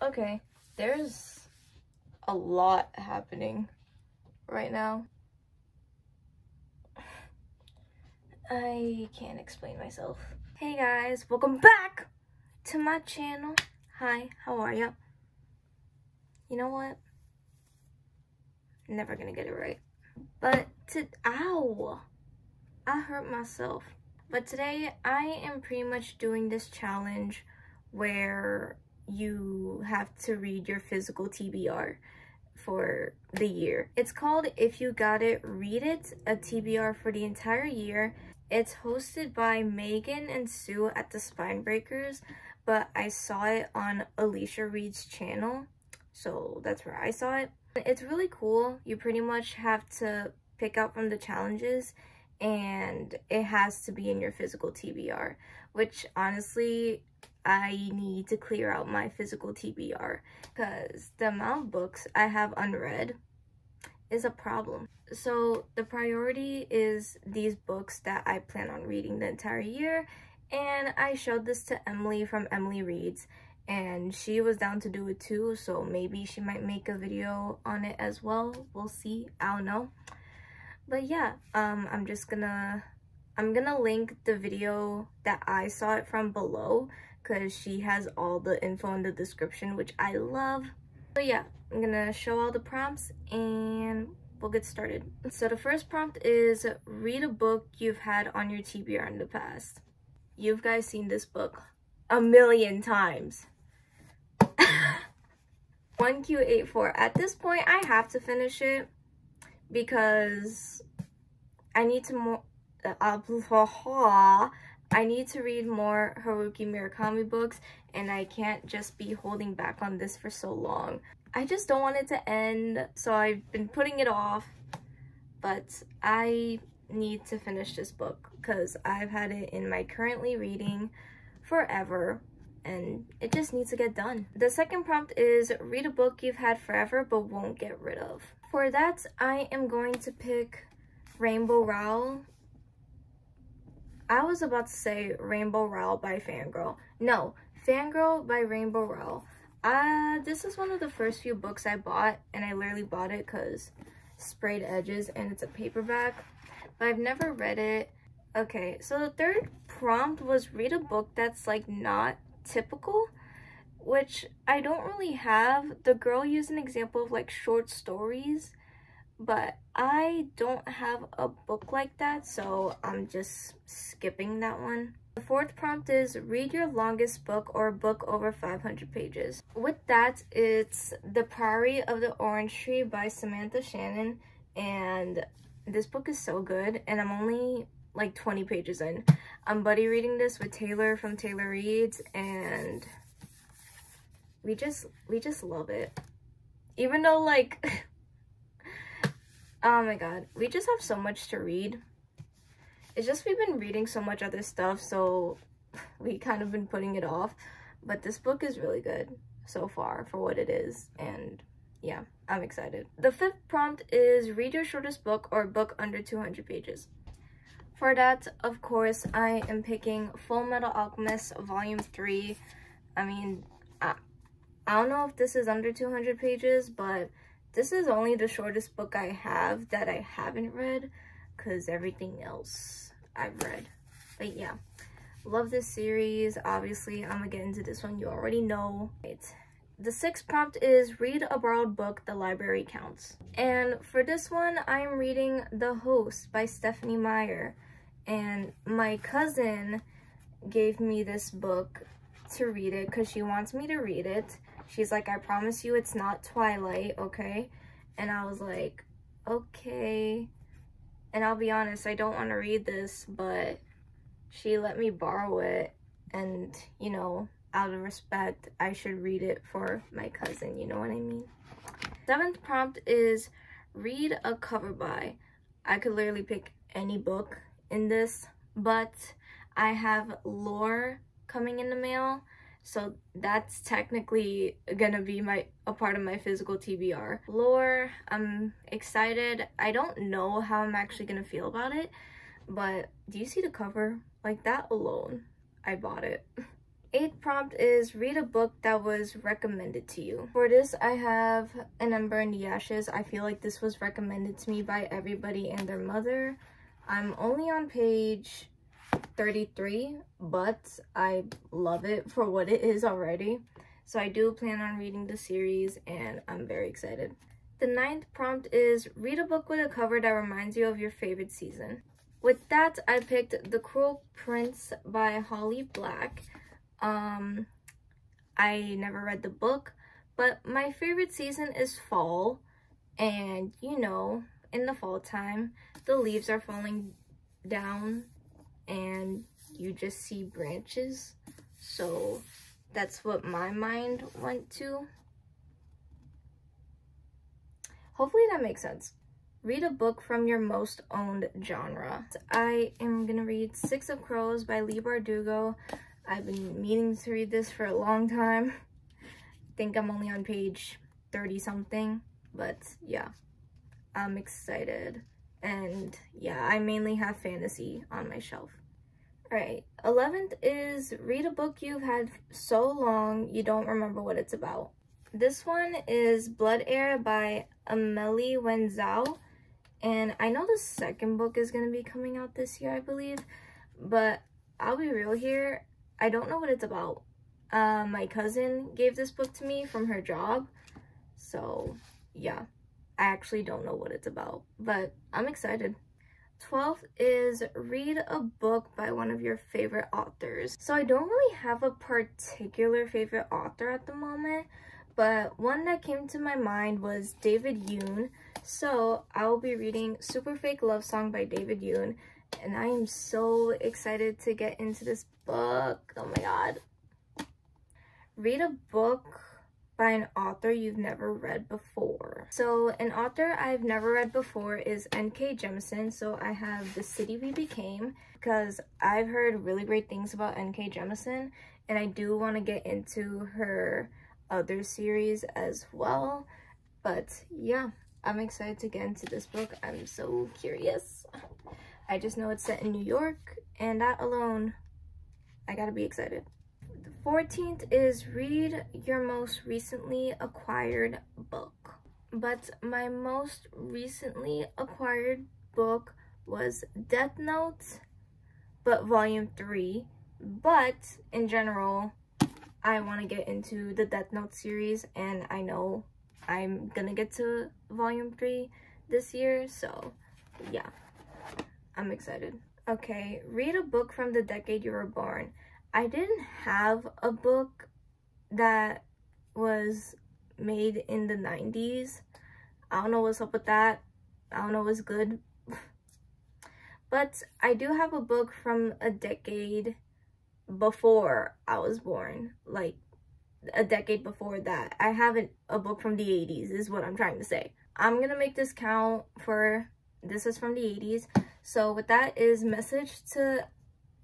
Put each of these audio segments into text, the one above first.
Okay, there's a lot happening right now. I can't explain myself. Hey guys, welcome back to my channel. Hi, how are ya? You know what? Never gonna get it right. But ow! I hurt myself. But today I am pretty much doing this challenge where you have to read your physical TBR for the year. It's called If You Got It, Read It, a TBR for the entire year. It's hosted by Megan and Sue at the Spine Breakers, but I saw it on Alicia Reed's channel, so that's where I saw it. It's really cool. You pretty much have to pick out from the challenges, and it has to be in your physical TBR, which honestly, I need to clear out my physical TBR because the amount of books I have unread is a problem. So the priority is these books that I plan on reading the entire year, and I showed this to Emily from Emily Reads, and she was down to do it too, so maybe she might make a video on it as well. We'll see. I don't know. But yeah, I'm gonna link the video that I saw it from below because she has all the info in the description, which I love. So yeah, I'm gonna show all the prompts and we'll get started. So the first prompt is read a book you've had on your TBR in the past. You've guys seen this book a million times. 1Q84. At this point, I have to finish it because I need to I need to read more Haruki Murakami books, and I can't just be holding back on this for so long. I just don't want it to end, so I've been putting it off, but I need to finish this book because I've had it in my currently reading forever, and it just needs to get done. The second prompt is read a book you've had forever but won't get rid of. For that, I am going to pick Rainbow Rowell. I was about to say Rainbow Rowell by Fangirl. No, Fangirl by Rainbow Rowell. This is one of the first few books I bought, and I literally bought it because sprayed edges and it's a paperback, but I've never read it. Okay, so the third prompt was read a book that's like not typical, which I don't really have. The girl used an example of like short stories, but I don't have a book like that, so I'm just skipping that one. The fourth prompt is read your longest book or a book over 500 pages. With that, it's The Priory of the Orange Tree by Samantha Shannon, and this book is so good, and I'm only like 20 pages in. I'm buddy reading this with Taylor from Taylor Reads, and we just love it. Even though like oh my god, we just have so much to read. It's just we've been reading so much other stuff, so we kind of been putting it off. But this book is really good so far for what it is, and yeah, I'm excited. The fifth prompt is read your shortest book or a book under 200 pages. For that, of course, I am picking Full Metal Alchemist Volume 3. I mean, I don't know if this is under 200 pages, but this is only the shortest book I have that I haven't read, because everything else I've read. But yeah, love this series. Obviously, I'm gonna get into this one. You already know. The sixth prompt is read a borrowed book, The Library Counts. And for this one, I'm reading The Host by Stephanie Meyer. And my cousin gave me this book to read it because she wants me to read it. She's like, I promise you it's not Twilight, okay? And I was like, okay. And I'll be honest, I don't want to read this, but she let me borrow it. And, you know, out of respect, I should read it for my cousin, you know what I mean? Seventh prompt is read a cover by. I could literally pick any book in this, but I have Lore coming in the mail, so that's technically gonna be a part of my physical TBR. Lore, I'm excited. I don't know how I'm actually gonna feel about it, but do you see the cover? Like, that alone, I bought it. Eighth prompt is read a book that was recommended to you. For this, I have An Ember in the Ashes. I feel like this was recommended to me by everybody and their mother. I'm only on page 33, but I love it for what it is already. So I do plan on reading the series and I'm very excited. The ninth prompt is read a book with a cover that reminds you of your favorite season. With that, I picked The Cruel Prince by Holly Black. I never read the book, but my favorite season is fall, and you know, in the fall time, the leaves are falling down and you just see branches, so that's what my mind went to. Hopefully that makes sense. Read a book from your most owned genre. I am gonna read Six of Crows by Leigh Bardugo. I've been meaning to read this for a long time. I think I'm only on page 30 something, but yeah, I'm excited. And yeah, I mainly have fantasy on my shelf. Alright, 11th is read a book you've had so long you don't remember what it's about. This one is Blood Heir by Amelie Wenzhou. And I know the second book is going to be coming out this year, I believe. But I'll be real here, I don't know what it's about. My cousin gave this book to me from her job. So yeah, I actually don't know what it's about. But I'm excited. 12th is read a book by one of your favorite authors. So I don't really have a particular favorite author at the moment, but one that came to my mind was David Yoon. So I will be reading Super Fake Love Song by David Yoon, and I am so excited to get into this book. Oh my god. Read a book by an author you've never read before. So an author I've never read before is N.K. Jemisin. So I have The City We Became, because I've heard really great things about N.K. Jemisin, and I do want to get into her other series as well. But yeah, I'm excited to get into this book. I'm so curious. I just know it's set in New York, and that alone, I gotta be excited. The 14th is read your most recently acquired book. But my most recently acquired book was Death Note, but volume 3. But in general, I want to get into the Death Note series, and I know I'm gonna get to volume 3 this year, so yeah, I'm excited. Okay, read a book from the decade you were born. I didn't have a book that was made in the 90s. I don't know what's up with that. I don't know what's good. But I do have a book from a decade before I was born, like a decade before that. I have a book from the 80s is what I'm trying to say. I'm gonna make this count for, this is from the 80s. So with that is Message to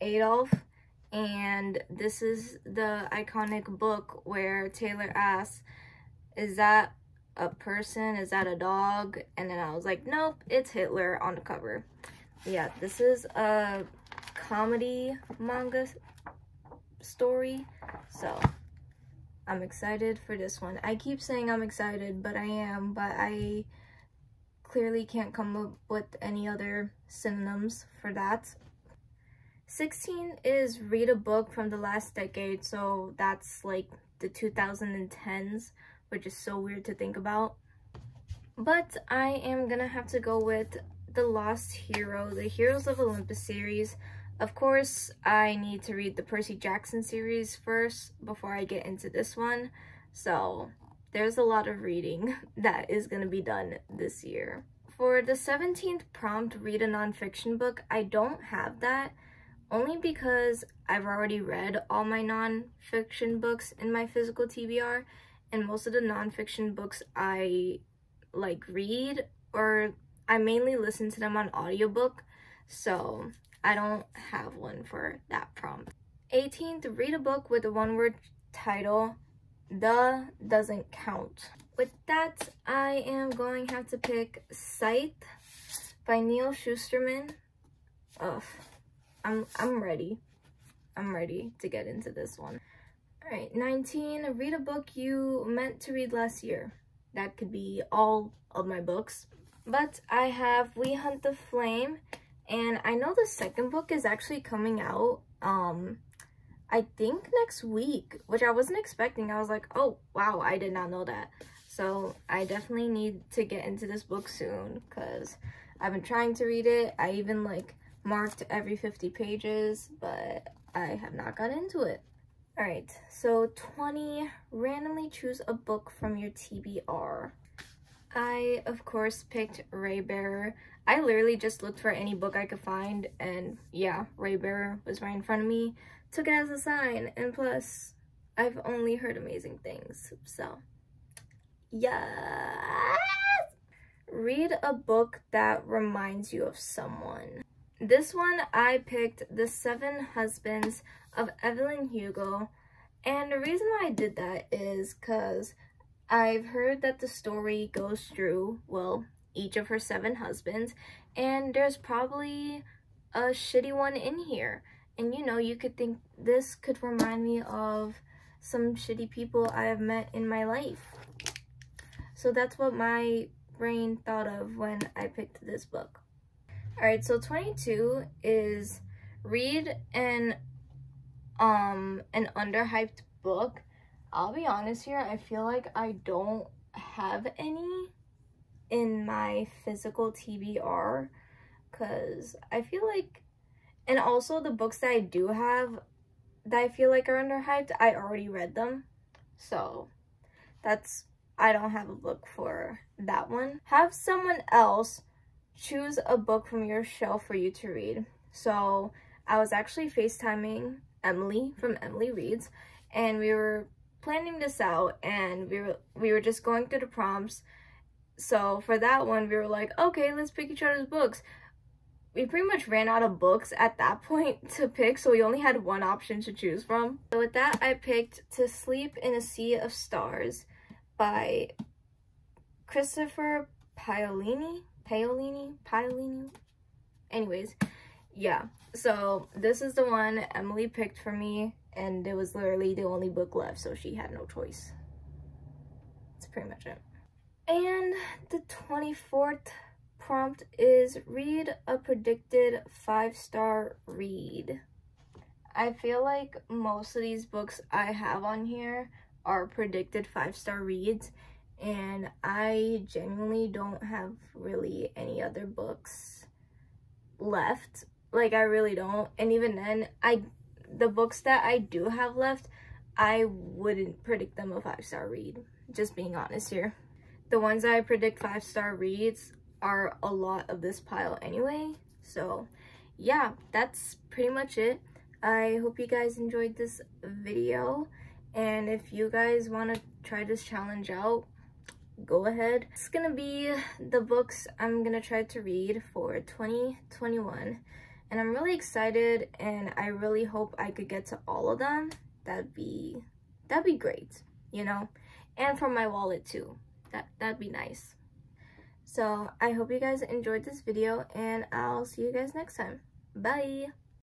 Adolf, and this is the iconic book where Taylor asks, is that a person, is that a dog? And then I was like, nope, it's Hitler on the cover. Yeah, this is a comedy manga story, so I'm excited for this one. I keep saying I'm excited, but I am, but I clearly can't come up with any other synonyms for that. 16 is read a book from the last decade, so that's like the 2010s, which is so weird to think about. But I am gonna have to go with The Lost Hero, the Heroes of Olympus series. Of course, I need to read the Percy Jackson series first before I get into this one. So there's a lot of reading that is going to be done this year. For the 17th prompt, read a nonfiction book, I don't have that, only because I've already read all my nonfiction books in my physical TBR, and most of the nonfiction books I like read, or I mainly listen to them on audiobook, so I don't have one for that prompt. 18th, read a book with a one-word title. The doesn't count. With that, I am going to have to pick Scythe by Neil Shusterman. Ugh, I'm ready. I'm ready to get into this one. Alright, 19, read a book you meant to read last year. That could be all of my books. But I have We Hunt the Flame, and I know the second book is actually coming out, I think next week, which I wasn't expecting. I was like, oh, wow, I did not know that. So I definitely need to get into this book soon, because I've been trying to read it. I even, like, marked every 50 pages, but I have not got into it. Alright, so 20, randomly choose a book from your TBR. I, of course, picked Raybearer. I literally just looked for any book I could find, and yeah, Raybearer was right in front of me. Took it as a sign, and plus, I've only heard amazing things, so yes! Read a book that reminds you of someone. This one, I picked The 7 Husbands of Evelyn Hugo, and the reason why I did that is because I've heard that the story goes through, well, each of her 7 husbands, and there's probably a shitty one in here. And you know, you could think this could remind me of some shitty people I have met in my life. So that's what my brain thought of when I picked this book. Alright, so 22 is read an underhyped book. I'll be honest here, I feel like I don't have any in my physical TBR, because I feel like, and also the books that I do have that I feel like are underhyped, I already read them. So that's, I don't have a book for that one. Have someone else choose a book from your shelf for you to read. So I was actually FaceTiming Emily from Emily Reads, and we were planning this out, and we were just going through the prompts. So for that one, we were like, okay, let's pick each other's books. We pretty much ran out of books at that point to pick, so we only had one option to choose from. So with that, I picked To Sleep in a Sea of Stars by Christopher Paolini. Anyways, yeah. So this is the one Emily picked for me, and it was literally the only book left, so she had no choice. That's pretty much it. And the 24th prompt is read a predicted 5-star read. I feel like most of these books I have on here are predicted 5-star reads, and I genuinely don't have really any other books left. Like, I really don't. And even then, the books that I do have left, I wouldn't predict them a 5-star read. Just being honest here. The ones that I predict 5-star reads are a lot of this pile anyway. So yeah, that's pretty much it. I hope you guys enjoyed this video, and if you guys want to try this challenge out, go ahead. It's gonna be the books I'm gonna try to read for 2021, and I'm really excited, and I really hope I could get to all of them. That'd be great, you know, and from my wallet too. That'd be nice. So I hope you guys enjoyed this video, and I'll see you guys next time. Bye.